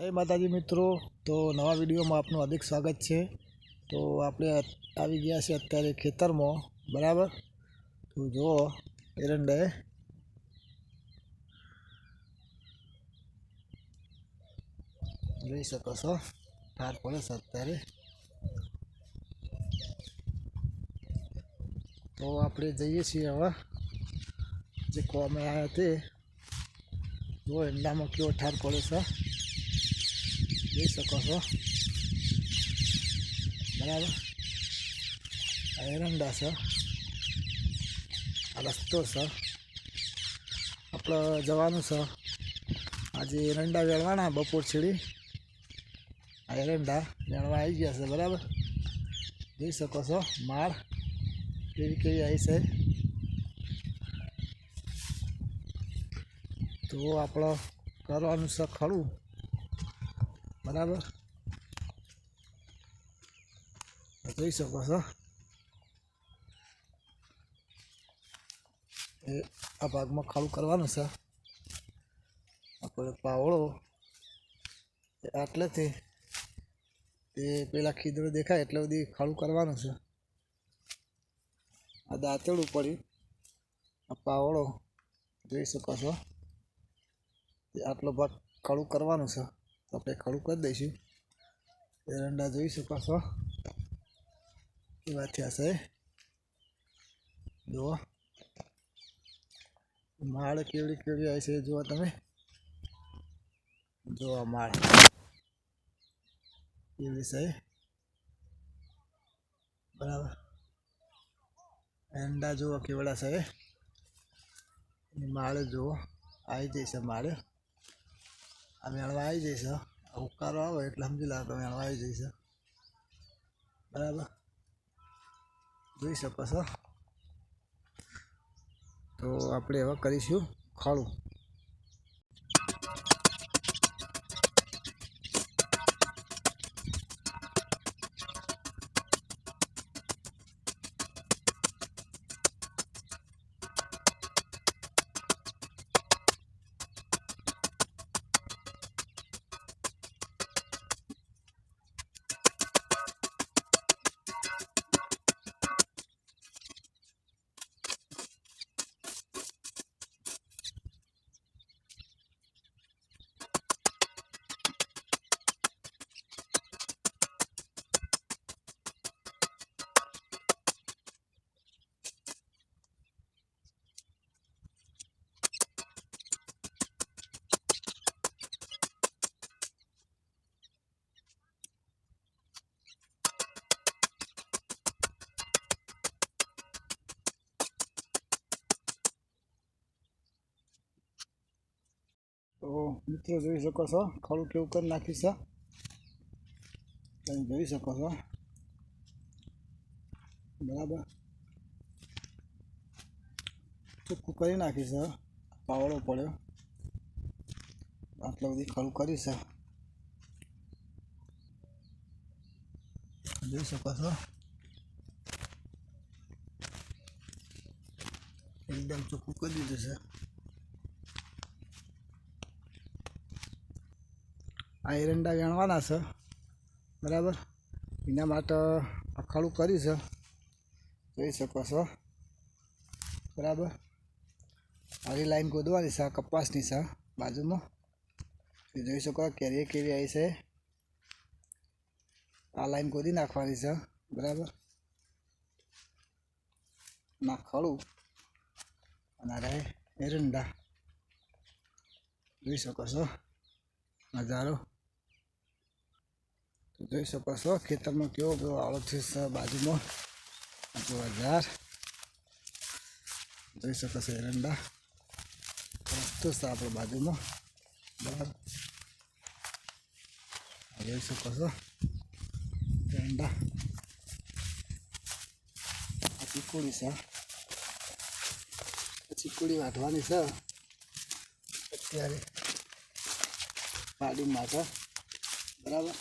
जय माताजी मित्रों। तो नवा विडियो में आपनु हार्दिक स्वागत है। तो आपणे આવી ગયા છે અત્યારે ખેતરમાં, बराबर। तो जो एरंडा જોઈ શકો છો, ઠાર પડે છે અત્યારે। તો આપણે જઈએ છીએ હવે જે કોમે આવ્યા તે જો એરંડામાં કેવો ઠાર પડે છે, જોઈ શકો છો, બરાબર। આ એરંડા છે, આ રસ્તો છે, આપણે જવાનું છે આજે એરંડા વેણવાના। બપોર છેડી આ એરંડા વેણવા આવી ગયા છે, બરાબર। જોઈ શકો છો માળ કેવી કેવી આવી છે। તો આપણે કરવાનું છે ખડું, બરાબર। જોઈ શકો છો એ આ ભાગમાં ખડું કરવાનું છે। આપણે પાવડો આટલેથી તે પેલા ખીદડો દેખાય એટલે બધી ખડું કરવાનું છે। આ દાંતેડું પડ્યું, આ પાવડો જોઈ શકો છો, આટલો ભાગ ખડું કરવાનું છે। તો આપણે ખડું કરી દઈશું। એરંડા જોઈ શકો છો કેવા થયા છે, જુઓ માળ કેવડી કેવડી આવી છે, જુઓ તમે, જો આ માળ કેવી છે, બરાબર। એરંડા જુઓ કેવડા છે, માળ જુઓ આવી જઈશે, માળ આ મેળવા આવી જઈશે। ઉકારો આવે એટલે સમજી લો કે મેળવા આવી જઈશે, બરાબર। જોઈ શકો છો। તો આપણે હવે કરીશું ખડું। તો મિત્રો જોઈ શકો છો ખડું કેવું કરી નાખ્યું છે, તમે જોઈ શકો છો, બરાબર। ચોખ્ખું કરી નાખ્યું છે, પાવડો પડ્યો, આટલું બધી ખડું કરી છે, જોઈ શકો છો, એકદમ ચોખ્ખું કરી દીધું છે। આ એરંડા વેણવાના છે, બરાબર। એના માટે ખડું કર્યું છે, જોઈ શકો છો, બરાબર। આવી લાઈન ગોદવાની છે, કપાસની છે બાજુમાં, જોઈ શકો કેરી કેવી આવી છે। આ લાઈન ગોદી નાખવાની છે, બરાબર। ના ખડું અને રહે એરંડા, જોઈ શકો છો નજારો। જોઈ શકો છો ખેતરમાં કેવો કેવો આળો છે બાજુમાં, જો હજાર જોઈ શકો છો એરંડા રસ્તો છે આપણે બાજુમાં, બરાબર। જોઈ શકો છો એરંડા, આ ચીકુડી છે, ચીકુડી વાઢવાની છે અત્યારે પાડી માટે, બરાબર।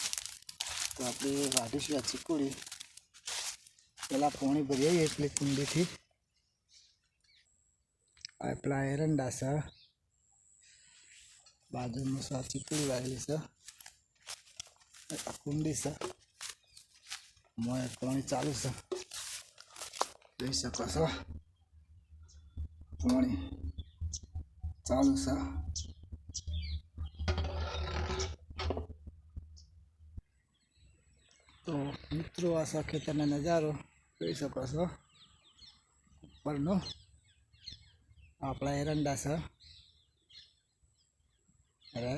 તો આપણે વાઢીશું આ ચીકુડી। પહેલાં પાણી ભરી આવીએ એટલે કુંડીથી। આ પેલા એરંડા છે, બાજુમાં ચીકુડી વાવેલી છે, કુંડી છે, મોય પાણી ચાલુ છે, જોઈ શકો છો પાણી ચાલુ છે. તો મિત્રો આ છે ખેતરનો નજારો જોઈ શકો છો. ઉપરનો આપણા એરંડા છે, અરે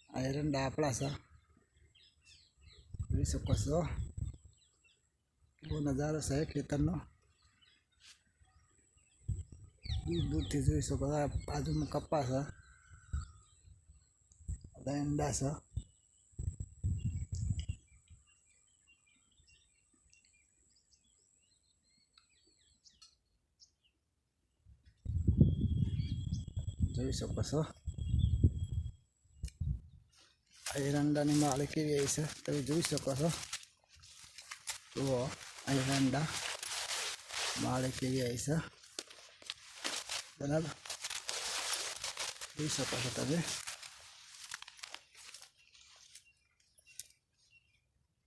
આ એરંડા આપણા છે, જોઈ શકો છો. બહુ નજારો છે ખેતરનો, દૂરથી જોઈ શકો છો. બાજુમાં કપાસ છે, એરંડા છે. જોઈ શકો છો એરંડાની માળી કેવી આવી છે તમે જોઈ શકો છો. તો એરંડા માળી કેવી આવી છે બરાબર, જોઈ શકો છો તમે.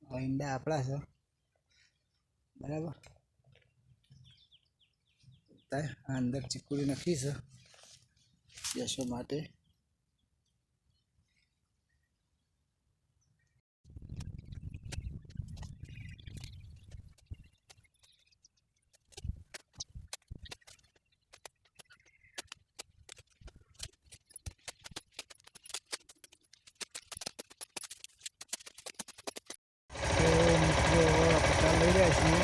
ઈંડા આપણા છે બરાબર. અંદર ચીકુડી નાખી છે બેસવા માટે. લઈ રહ્યા છીએ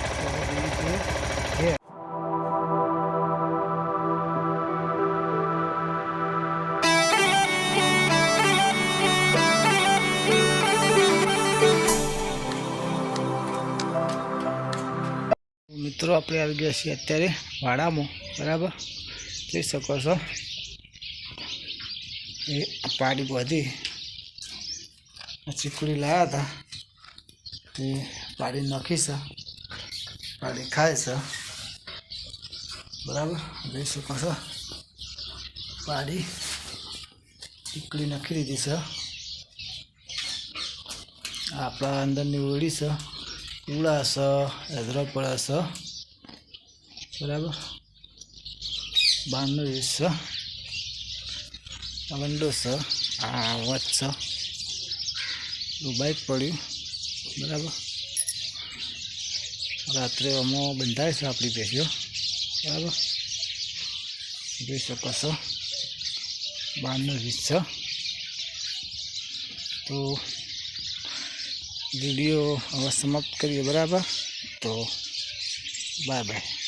મિત્રો. આપણે આવી ગયા છીએ અત્યારે વાડામાં બરાબર, જોઈ શકો છો. એ પાડી બધી ચીકુડી લાવ્યા હતા તે પાડી નાખી છે, પાડી ખાય છે બરાબર, જોઈ શકો છો. પાડી ચીકડી નાખી દીધી છે. આપણા અંદરની ઓળી છે, ઉડા છે, એધરો પડે છે બરાબર. બહારનો વીસ છે, વંડો છે, આ વચ છે, બાઇક પડ્યું બરાબર. રાત્રે અમો બંધાય છે આપણી ભેંસીઓ બરાબર, જોઈ શકો છો. બહારનો વીસ છે. તો વિડીયો હવે સમાપ્ત કરીએ બરાબર. તો બાય બાય.